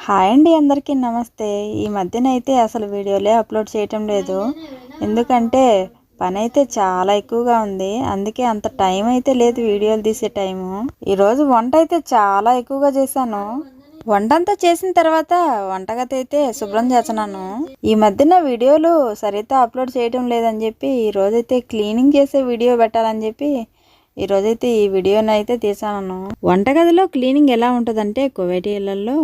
Hi అండి, అందరికీ నమస్తే. ఈ మధ్యన అయితే అసలు వీడియోలే అప్లోడ్ చేయటం లేదు. ఎందుకంటే పని అయితే చాలా ఎక్కువగా ఉంది. అందుకే అంత టైం అయితే లేదు వీడియోలు తీసే టైము. ఈరోజు వంట అయితే చాలా ఎక్కువగా చేశాను. వంట అంతా చేసిన తర్వాత వంటగది అయితే శుభ్రం చేస్తున్నాను. ఈ మధ్యన వీడియోలు సరిగ్గా అప్లోడ్ చేయటం లేదని చెప్పి ఈరోజైతే క్లీనింగ్ చేసే వీడియో పెట్టాలని చెప్పి ఈరోజైతే ఈ వీడియోని అయితే తీసాను. వంటగదిలో క్లీనింగ్ ఎలా ఉంటుందంటే, కువైటీ ఇళ్లలో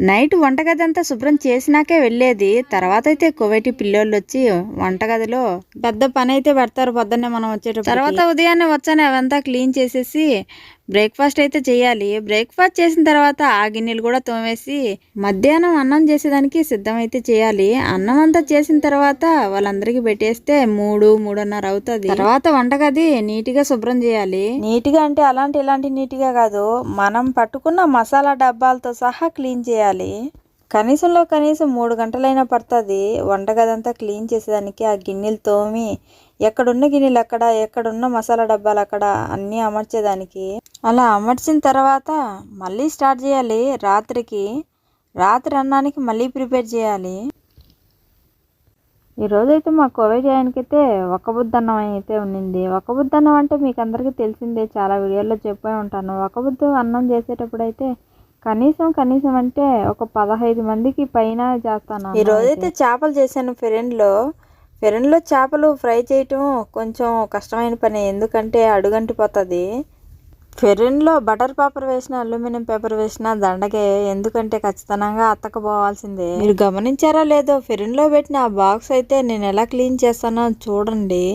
నైట్ వంటగది అంతా శుభ్రం చేసినాకే వెళ్ళేది. తర్వాత అయితే కువైటీ పిల్లోళ్ళు వచ్చి వంటగదిలో పెద్ద పని అయితే పెడతారు పొద్దున్నే మనం వచ్చేటప్పుడు. తర్వాత ఉదయాన్నే వచ్చాను అవంతా క్లీన్ చేసేసి బ్రేక్ఫాస్ట్ అయితే చేయాలి. బ్రేక్ఫాస్ట్ చేసిన తర్వాత ఆ గిన్నెలు కూడా తోమేసి మధ్యాహ్నం అన్నం చేసేదానికి సిద్ధం అయితే చేయాలి. అన్నం అంతా చేసిన తర్వాత వాళ్ళందరికీ పెట్టేస్తే 3-3:30 అవుతుంది. తర్వాత వంటగది నీట్గా శుభ్రం చేయాలి. నీట్గా అంటే ఇలాంటి నీట్గా కాదు, మనం పట్టుకున్న మసాలా డబ్బాలతో సహా క్లీన్ చేయాలి. కనీసం 3 గంటలైనా పడుతుంది వంటగది అంతా క్లీన్ చేసేదానికి. ఆ గిన్నెలు తోమి ఎక్కడున్న గిన్నెలు అక్కడ, ఎక్కడున్న మసాలా డబ్బాలు అక్కడ అన్నీ అమర్చేదానికి. అలా అమర్చిన తర్వాత మళ్ళీ స్టార్ట్ చేయాలి. రాత్రి అన్నానికి మళ్ళీ ప్రిపేర్ చేయాలి. ఈరోజైతే మా కువైటీ ఆయనకైతే ఒక్కబుద్ద అన్నం అయితే ఉండింది. ఒక్కబుద్ద అన్నం అంటే మీకు అందరికీ తెలిసిందే, చాలా వీడియోల్లో చెప్పే ఉంటాను. ఒక్కబుద్ద అన్నం చేసేటప్పుడు అయితే కనీసం అంటే ఒక 15 మందికి పైన చేస్తాను. ఈరోజైతే చేపలు చేశాను. ఫెరెన్లో చేపలు ఫ్రై చేయటం కొంచెం కష్టమైన పని, ఎందుకంటే అడుగంటిపోతుంది. ఫెరెన్లో బటర్ పేపర్ వేసిన, అల్యూమినియం పేపర్ వేసిన దండగే, ఎందుకంటే ఖచ్చితంగా అత్తకపోవాల్సిందే. మీరు గమనించారా లేదో, ఫెరెన్లో పెట్టిన ఆ బాక్స్ అయితే నేను ఎలా క్లీన్ చేస్తానో చూడండి.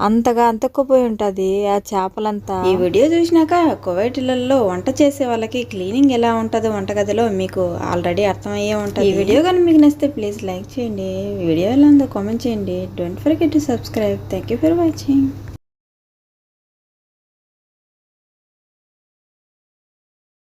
అంతగా అంతక్కుపోయి ఉంటుంది ఆ చేపలంతా. ఈ వీడియో చూసినాక కువైటీలలో వంట చేసే వాళ్ళకి క్లీనింగ్ ఎలా ఉంటుందో వంటగదిలో మీకు ఆల్రెడీ అర్థమయ్యే ఉంటుంది. ఈ వీడియో కానీ మీకు నచ్చితే ప్లీజ్ లైక్ చేయండి. వీడియో ఎలా ఉందో కామెంట్ చేయండి. Don't forget to subscribe. Thank you for watching.